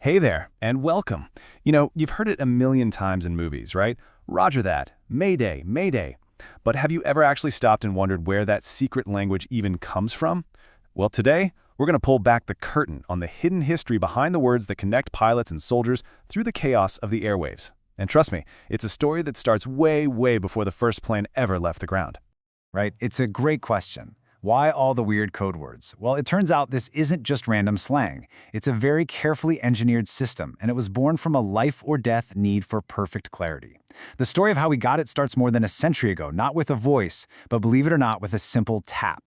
Hey there, and welcome. You've heard it a million times in movies, right? Roger that. Mayday, Mayday. But have you ever actually stopped and wondered where that secret language even comes from? Well, today, we're going to pull back the curtain on the hidden history behind the words that connect pilots and soldiers through the chaos of the airwaves. And trust me, it's a story that starts way, way before the first plane ever left the ground. Right? It's a great question. Why all the weird code words? Well, it turns out this isn't just random slang. It's a very carefully engineered system, and it was born from a life-or-death need for perfect clarity. The story of how we got it starts more than a century ago, not with a voice, but believe it or not, with a simple tap.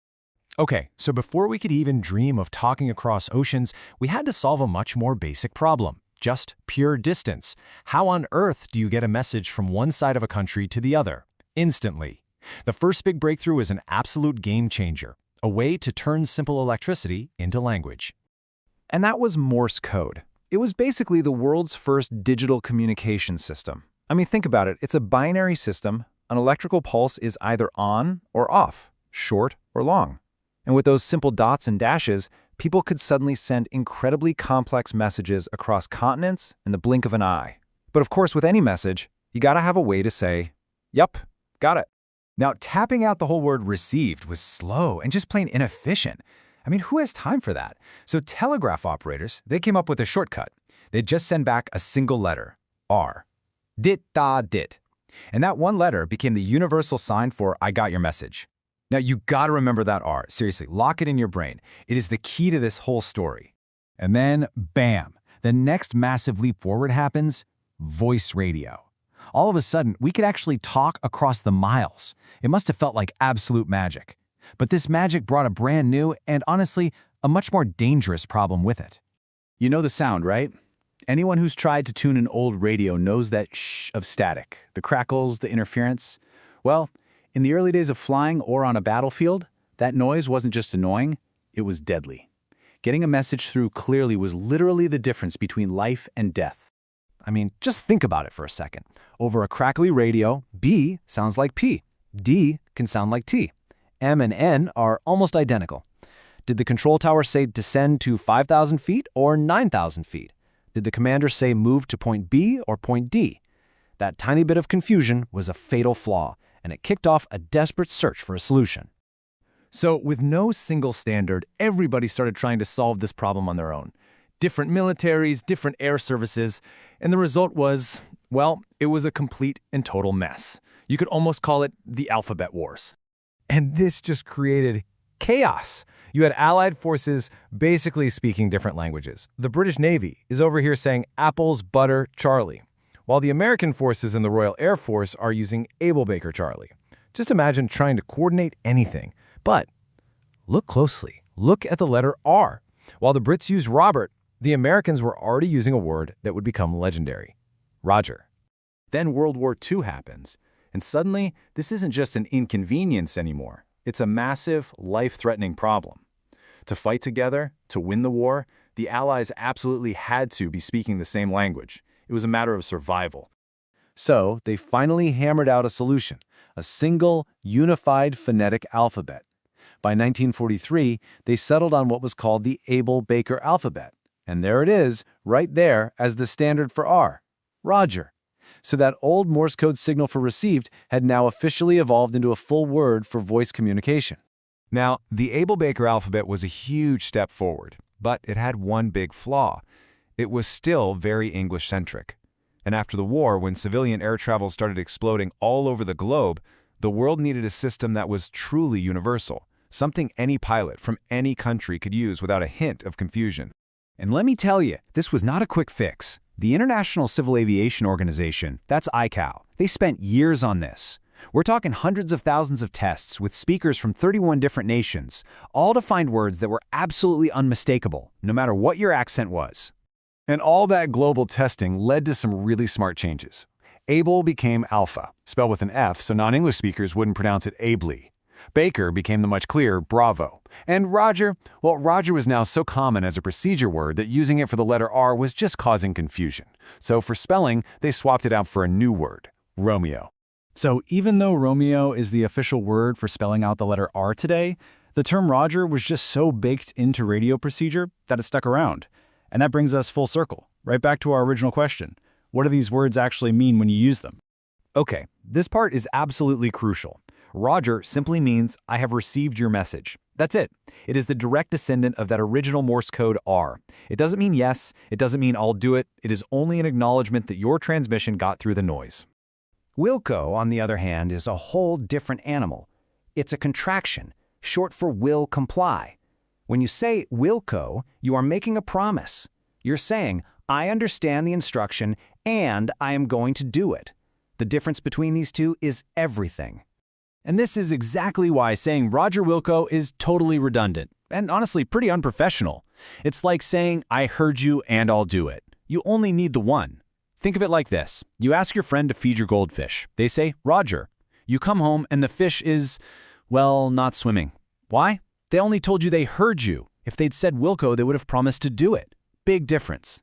Okay, so before we could even dream of talking across oceans, we had to solve a much more basic problem. Just pure distance. How on earth do you get a message from one side of a country to the other? Instantly. The first big breakthrough is an absolute game changer, a way to turn simple electricity into language. And that was Morse code. It was basically the world's first digital communication system. I mean, think about it. It's a binary system. An electrical pulse is either on or off, short or long. And with those simple dots and dashes, people could suddenly send incredibly complex messages across continents in the blink of an eye. But of course, with any message, you gotta have a way to say, "Yup, got it." Now, tapping out the whole word received was slow and just plain inefficient. I mean, who has time for that? So telegraph operators, they came up with a shortcut. They'd just send back a single letter, R. Dit da dit. And that one letter became the universal sign for I got your message. Now, you gotta remember that R. Seriously, lock it in your brain. It is the key to this whole story. And then, bam, the next massive leap forward happens, voice radio. All of a sudden, we could actually talk across the miles. It must have felt like absolute magic. But this magic brought a brand new and, honestly, a much more dangerous problem with it. You know the sound, right? Anyone who's tried to tune an old radio knows that shh of static, the crackles, the interference. Well, in the early days of flying or on a battlefield, that noise wasn't just annoying, it was deadly. Getting a message through clearly was literally the difference between life and death. I mean, just think about it for a second. Over a crackly radio, B sounds like P. D can sound like T. M and N are almost identical. Did the control tower say descend to 5,000 feet or 9,000 feet? Did the commander say move to point B or point D? That tiny bit of confusion was a fatal flaw, and it kicked off a desperate search for a solution. So, with no single standard, everybody started trying to solve this problem on their own. Different militaries, different air services, and the result was, well, it was a complete and total mess. You could almost call it the alphabet wars. And this just created chaos. You had allied forces basically speaking different languages. The British Navy is over here saying apples, butter, Charlie, while the American forces in the Royal Air Force are using Able Baker Charlie. Just imagine trying to coordinate anything. But look closely. Look at the letter R. While the Brits used Robert, the Americans were already using a word that would become legendary, Roger. Then World War II happens, and suddenly this isn't just an inconvenience anymore. It's a massive, life-threatening problem. To fight together, to win the war, the Allies absolutely had to be speaking the same language. It was a matter of survival. So they finally hammered out a solution, a single, unified phonetic alphabet. By 1943, they settled on what was called the Able Baker alphabet. And there it is, right there as the standard for R, Roger. So that old Morse code signal for received had now officially evolved into a full word for voice communication. Now, the Able Baker alphabet was a huge step forward, but it had one big flaw. It was still very English-centric. And after the war, when civilian air travel started exploding all over the globe, the world needed a system that was truly universal, something any pilot from any country could use without a hint of confusion. And let me tell you, this was not a quick fix. The International Civil Aviation Organization, that's ICAO, they spent years on this. We're talking hundreds of thousands of tests with speakers from 31 different nations, all to find words that were absolutely unmistakable, no matter what your accent was. And all that global testing led to some really smart changes. Able became Alpha, spelled with an F so non-English speakers wouldn't pronounce it ably. Baker became the much clearer Bravo. And Roger, well, Roger was now so common as a procedure word that using it for the letter R was just causing confusion. So for spelling, they swapped it out for a new word, Romeo. So even though Romeo is the official word for spelling out the letter R today, the term Roger was just so baked into radio procedure that it stuck around. And that brings us full circle. right back to our original question. What do these words actually mean when you use them? Okay, this part is absolutely crucial. Roger simply means I have received your message. That's it. It is the direct descendant of that original Morse code R. It doesn't mean yes, it doesn't mean I'll do it, it is only an acknowledgement that your transmission got through the noise. Wilco, on the other hand, is a whole different animal. It's a contraction, short for will comply. When you say Wilco, you are making a promise. You're saying, I understand the instruction and I am going to do it. The difference between these two is everything. And this is exactly why saying Roger Wilco is totally redundant, and honestly pretty unprofessional. It's like saying, I heard you and I'll do it. You only need the one. Think of it like this. You ask your friend to feed your goldfish. They say, Roger. You come home and the fish is, well, not swimming. Why? They only told you they heard you. If they'd said Wilco, they would have promised to do it. Big difference.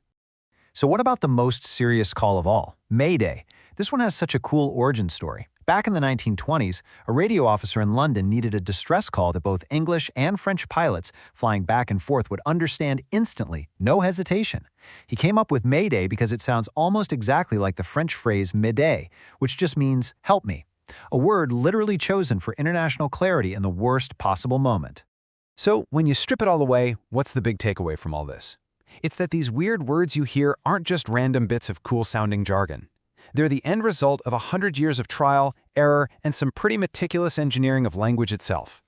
So what about the most serious call of all, Mayday? This one has such a cool origin story. Back in the 1920s, a radio officer in London needed a distress call that both English and French pilots flying back and forth would understand instantly, no hesitation. He came up with Mayday because it sounds almost exactly like the French phrase Mayday, which just means help me, a word literally chosen for international clarity in the worst possible moment. So, when you strip it all away, what's the big takeaway from all this? It's that these weird words you hear aren't just random bits of cool-sounding jargon. They're the end result of 100 years of trial, error, and some pretty meticulous engineering of language itself.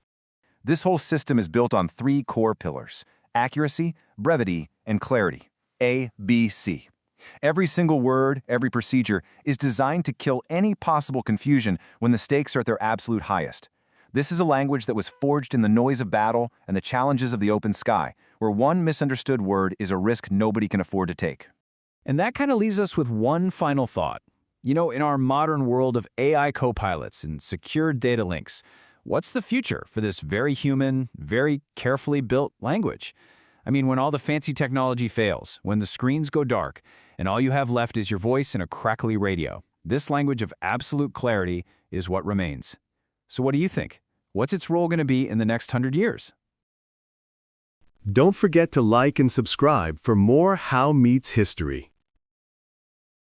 This whole system is built on three core pillars: accuracy, brevity, and clarity. A, B, C. Every single word, every procedure is designed to kill any possible confusion when the stakes are at their absolute highest. This is a language that was forged in the noise of battle and the challenges of the open sky, where one misunderstood word is a risk nobody can afford to take. And that kind of leaves us with one final thought. You know, in our modern world of AI copilots and secured data links, what's the future for this very human, very carefully built language? I mean, when all the fancy technology fails, when the screens go dark, and all you have left is your voice and a crackly radio, this language of absolute clarity is what remains. So what do you think? What's its role going to be in the next 100 years? Don't forget to like and subscribe for more How Meets History.